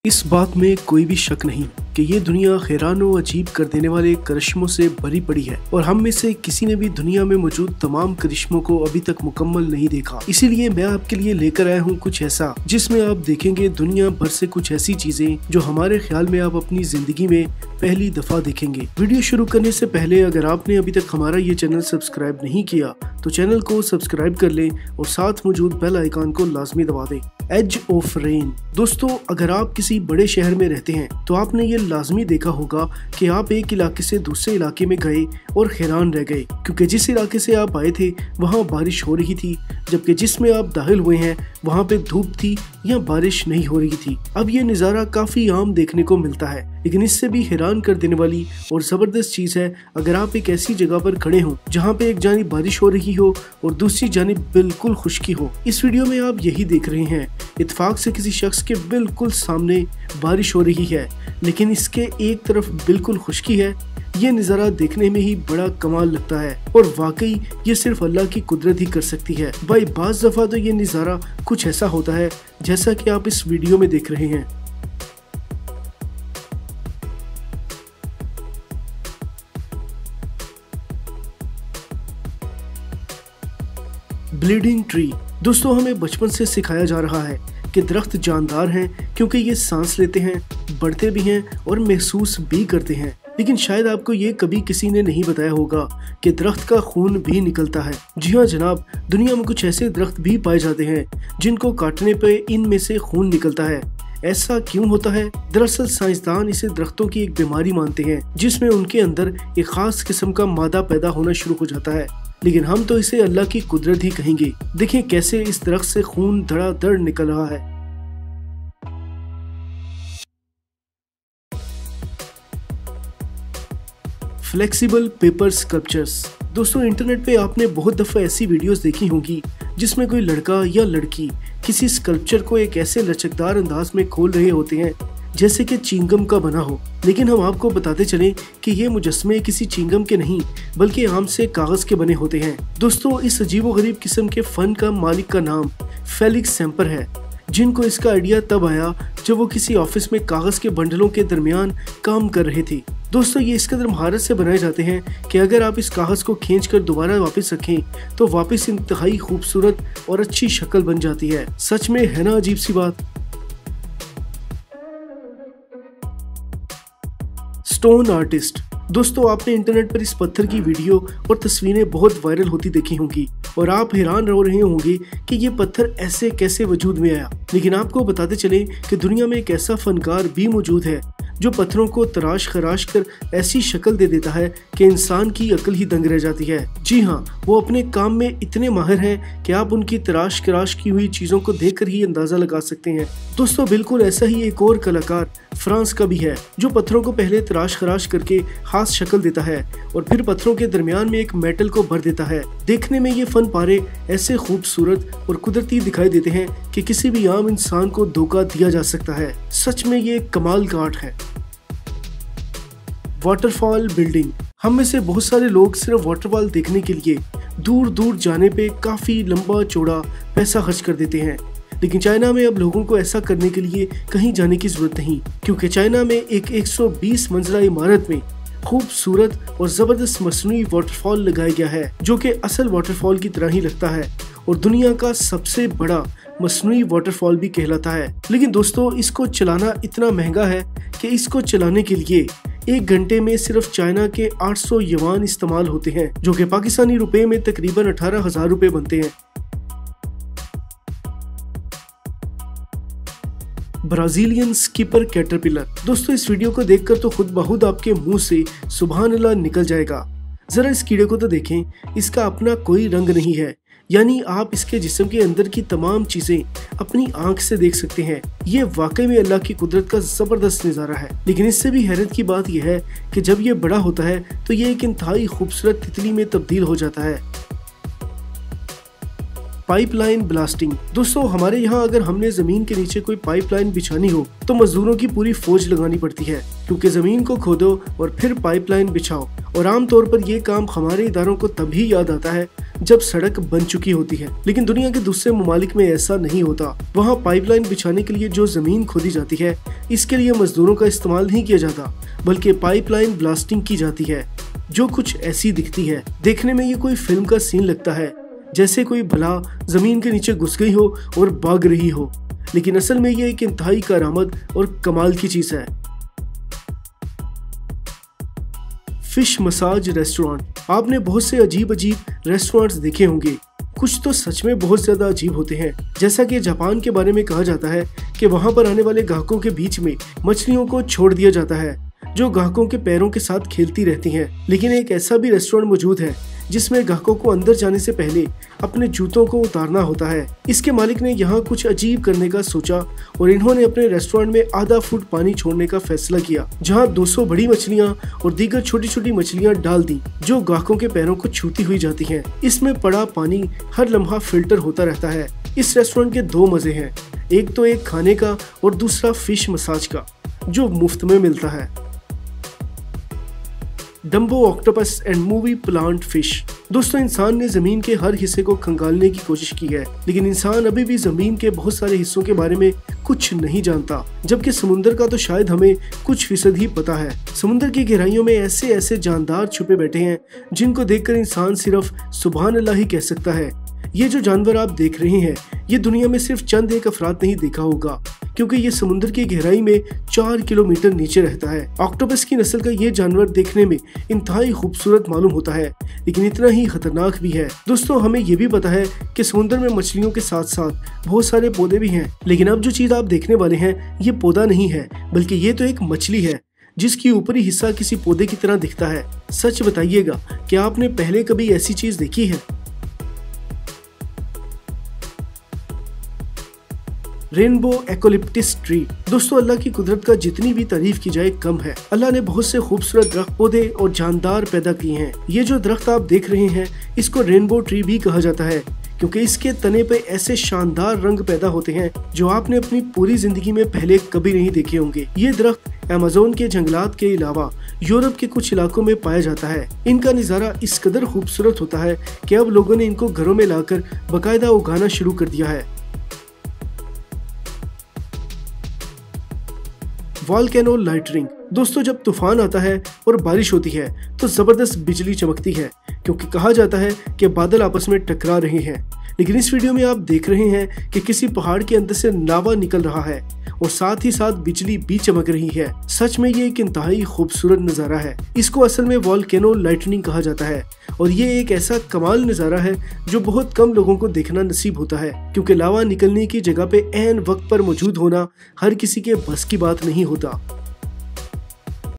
इस बात में कोई भी शक नहीं कि ये दुनिया हैरान व अजीब कर देने वाले करिश्मों से भरी पड़ी है और हम में से किसी ने भी दुनिया में मौजूद तमाम करिश्मों को अभी तक मुकम्मल नहीं देखा। इसीलिए मैं आपके लिए लेकर आया हूँ कुछ ऐसा जिसमें आप देखेंगे दुनिया भर से कुछ ऐसी चीजें जो हमारे ख्याल में आप अपनी जिंदगी में पहली दफा देखेंगे। वीडियो शुरू करने से पहले अगर आपने अभी तक हमारा ये चैनल सब्सक्राइब नहीं किया तो चैनल को सब्सक्राइब कर लें और साथ मौजूद बेल आइकन को लाजमी दबा दें। एज ऑफ रेन दोस्तों, अगर आप किसी बड़े शहर में रहते हैं तो आपने ये लाजमी देखा होगा कि आप एक इलाके से दूसरे इलाके में गए और हैरान रह गए क्योंकि जिस इलाके से आप आए थे वहाँ बारिश हो रही थी, जबकि जिसमें आप दाखिल हुए हैं वहाँ पे धूप थी या बारिश नहीं हो रही थी। अब ये नज़ारा काफी आम देखने को मिलता है, लेकिन इससे भी हैरान कर देने वाली और जबरदस्त चीज है अगर आप एक ऐसी जगह पर खड़े हो जहाँ पे एक जानिब बारिश हो रही हो और दूसरी जानिब बिल्कुल खुश्की हो। इस वीडियो में आप यही देख रहे हैं, इत्तेफाक से किसी शख्स के बिल्कुल सामने बारिश हो रही है लेकिन इसके एक तरफ बिल्कुल खुश्की है। ये नज़ारा देखने में ही बड़ा कमाल लगता है और वाकई ये सिर्फ अल्लाह की कुदरत ही कर सकती है। भाई बाज़ दफ़ा तो ये नज़ारा कुछ ऐसा होता है जैसा कि आप इस वीडियो में देख रहे हैं। ब्लीडिंग ट्री दोस्तों, हमें बचपन से सिखाया जा रहा है कि दरख्त जानदार हैं क्योंकि ये सांस लेते हैं, बढ़ते भी हैं और महसूस भी करते हैं। लेकिन शायद आपको ये कभी किसी ने नहीं बताया होगा कि दरख्त का खून भी निकलता है। जी हाँ जनाब, दुनिया में कुछ ऐसे दरख्त भी पाए जाते हैं जिनको काटने पे इनमें से खून निकलता है। ऐसा क्यों होता है? दरअसल साइंसदान इसे दरख्तों की एक बीमारी मानते हैं जिसमें उनके अंदर एक खास किस्म का मादा पैदा होना शुरू हो जाता है, लेकिन हम तो इसे अल्लाह की कुदरत ही कहेंगे। देखें कैसे इस दरख्त से खून धड़ाधड़ निकल रहा है। फ्लेक्सिबल पेपर स्कल्पचर्स दोस्तों, इंटरनेट पे आपने बहुत दफ़ा ऐसी वीडियोस देखी होंगी जिसमें कोई लड़का या लड़की किसी स्कल्पचर को एक ऐसे लचकदार अंदाज में खोल रहे होते हैं जैसे कि चिंगम का बना हो। लेकिन हम आपको बताते चलें कि ये मुजस्मे किसी चिंगम के नहीं बल्कि आम से कागज के बने होते हैं। दोस्तों, इस अजीबोगरीब किस्म के फन का मालिक का नाम फेलिक्स सेम्पर है, जिनको इसका आइडिया तब आया जब वो किसी ऑफिस में कागज के बंडलों के दरमियान काम कर रहे थे। दोस्तों, ये इस कदर महारत से बनाए जाते हैं कि अगर आप इस कागज को खींचकर दोबारा वापस रखें तो वापस इंतहाई खूबसूरत और अच्छी शक्ल बन जाती है। सच में है ना अजीब सी बात। स्टोन आर्टिस्ट दोस्तों, आपने इंटरनेट पर इस पत्थर की वीडियो और तस्वीरें बहुत वायरल होती देखी होंगी और आप हैरान हो रहे होंगे कि ये पत्थर ऐसे कैसे वजूद में आया। लेकिन आपको बताते चले कि दुनिया में एक ऐसा फनकार भी मौजूद है जो पत्थरों को तराश खराश कर ऐसी शक्ल दे देता है कि इंसान की अक्ल ही दंग रह जाती है। जी हाँ, वो अपने काम में इतने माहिर हैं कि आप उनकी तराश खराश की हुई चीजों को देखकर ही अंदाजा लगा सकते हैं। दोस्तों, बिल्कुल ऐसा ही एक और कलाकार फ्रांस का भी है जो पत्थरों को पहले तराश खराश करके खास शक्ल देता है और फिर पत्थरों के दरमियान में एक मेटल को भर देता है। देखने में ये फन पारे ऐसे खूबसूरत और कुदरती दिखाई देते हैं कि किसी भी आम इंसान को धोखा दिया जा सकता है। सच में ये कमाल का आर्ट है। वाटरफॉल बिल्डिंग, हम में से बहुत सारे लोग सिर्फ वाटरफॉल देखने के लिए दूर दूर जाने पे काफी लंबा चौड़ा पैसा खर्च कर देते हैं, लेकिन चाइना में अब लोगों को ऐसा करने के लिए कहीं जाने की जरूरत नहीं क्योंकि चाइना में एक 120 मंजिला इमारत में खूबसूरत और जबरदस्त मसनूई वाटरफॉल लगाया गया है जो कि असल वाटरफॉल की तरह ही लगता है और दुनिया का सबसे बड़ा मसनूई वाटरफॉल भी कहलाता है। लेकिन दोस्तों, इसको चलाना इतना महंगा है कि इसको चलाने के लिए 1 घंटे में सिर्फ चाइना के 800 युआन इस्तेमाल होते हैं जो कि पाकिस्तानी रुपए में तकरीबन 18,000 रुपए बनते हैं। ब्राजीलियन स्कीपर कैटरपिलर दोस्तों, इस वीडियो को देखकर तो खुद बहुद आपके मुंह से सुभान अल्लाह निकल जाएगा। जरा इस कीड़े को तो देखें, इसका अपना कोई रंग नहीं है, यानी आप इसके जिस्म के अंदर की तमाम चीजें अपनी आंख से देख सकते हैं। ये वाकई में अल्लाह की कुदरत का जबरदस्त नज़ारा है। लेकिन इससे भी हैरत की बात यह है कि जब ये बड़ा होता है तो ये एक इंतहाई खूबसूरत तितली में तब्दील हो जाता है। पाइपलाइन ब्लास्टिंग दोस्तों, हमारे यहाँ अगर हमने जमीन के नीचे कोई पाइपलाइन बिछानी हो तो मजदूरों की पूरी फौज लगानी पड़ती है क्योंकि जमीन को खोदो और फिर पाइपलाइन बिछाओ। और आमतौर पर ये काम हमारे इदारों को तभी याद आता है जब सड़क बन चुकी होती है। लेकिन दुनिया के दूसरे ममालिक में ऐसा नहीं होता। वहाँ पाइपलाइन बिछाने के लिए जो जमीन खोदी जाती है, इसके लिए मजदूरों का इस्तेमाल नहीं किया जाता, बल्कि पाइपलाइन ब्लास्टिंग की जाती है, जो कुछ ऐसी दिखती है। देखने में ये कोई फिल्म का सीन लगता है, जैसे कोई भला जमीन के नीचे घुस गई हो और भाग रही हो, लेकिन असल में ये एक इंतहाई करामत और कमाल की चीज है। Fish massage restaurant. आपने बहुत से अजीब रेस्टोरेंट्स देखे होंगे, कुछ तो सच में बहुत ज्यादा अजीब होते हैं। जैसा कि जापान के बारे में कहा जाता है कि वहां पर आने वाले ग्राहकों के बीच में मछलियों को छोड़ दिया जाता है, जो ग्राहकों के पैरों के साथ खेलती रहती हैं। लेकिन एक ऐसा भी रेस्टोरेंट मौजूद है जिसमें ग्राहकों को अंदर जाने से पहले अपने जूतों को उतारना होता है। इसके मालिक ने यहाँ कुछ अजीब करने का सोचा और इन्होंने अपने रेस्टोरेंट में आधा फुट पानी छोड़ने का फैसला किया, जहाँ 200 बड़ी मछलियाँ और दीगर छोटी छोटी मछलियाँ डाल दी, जो ग्राहकों के पैरों को छूती हुई जाती हैं। इसमें पड़ा पानी हर लम्हा फिल्टर होता रहता है। इस रेस्टोरेंट के दो मजे हैं, एक तो एक खाने का और दूसरा फिश मसाज का, जो मुफ्त में मिलता है। Dumbo octopus and movie plant fish. दोस्तों, इंसान ने जमीन के हर हिस्से को खंगालने की कोशिश की है, लेकिन इंसान अभी भी जमीन के बहुत सारे हिस्सों के बारे में कुछ नहीं जानता, जबकि समुद्र का तो शायद हमें कुछ फीसद ही पता है। समुद्र की गहराइयों में ऐसे ऐसे जानदार छुपे बैठे हैं जिनको देखकर इंसान सिर्फ सुभान अल्लाह ही कह सकता है। ये जो जानवर आप देख रहे हैं, ये दुनिया में सिर्फ चंद एक अफराद नहीं देखा होगा, क्योंकि ये समुद्र की गहराई में 4 किलोमीटर नीचे रहता है। ऑक्टोपस की नस्ल का ये जानवर देखने में इंतहाई खूबसूरत मालूम होता है, लेकिन इतना ही खतरनाक भी है। दोस्तों, हमें ये भी पता है कि समुद्र में मछलियों के साथ साथ बहुत सारे पौधे भी हैं, लेकिन अब जो चीज आप देखने वाले हैं, ये पौधा नहीं है, बल्कि ये तो एक मछली है जिसकी ऊपरी हिस्सा किसी पौधे की तरह दिखता है। सच बताइएगा, क्या आपने पहले कभी ऐसी चीज देखी है? Rainbow eucalyptus tree. दोस्तों, अल्लाह की कुदरत का जितनी भी तारीफ की जाए कम है। अल्लाह ने बहुत से खूबसूरत दरख्त, पौधे और जानदार पैदा किए हैं। ये जो दरख्त आप देख रहे हैं, इसको रेनबो ट्री भी कहा जाता है, क्योंकि इसके तने पे ऐसे शानदार रंग पैदा होते हैं जो आपने अपनी पूरी जिंदगी में पहले कभी नहीं देखे होंगे। ये दरख्त अमेज़न के जंगलात के अलावा यूरोप के कुछ इलाकों में पाया जाता है। इनका नज़ारा इस कदर खूबसूरत होता है कि अब लोगों ने इनको घरों में लाकर बाकायदा उगाना शुरू कर दिया है। Volcano lightning. दोस्तों, जब तूफान आता है और बारिश होती है तो जबरदस्त बिजली चमकती है, क्योंकि कहा जाता है कि बादल आपस में टकरा रहे हैं। लेकिन इस वीडियो में आप देख रहे हैं कि किसी पहाड़ के अंदर से लावा निकल रहा है और साथ ही साथ बिजली भी चमक रही है। सच में ये एक इंतहाई खूबसूरत नज़ारा है। इसको असल में वॉल्केनो लाइटनिंग कहा जाता है और ये एक ऐसा कमाल नज़ारा है जो बहुत कम लोगों को देखना नसीब होता है, क्योंकि लावा निकलने की जगह पे ऐन वक्त पर मौजूद होना हर किसी के बस की बात नहीं होता।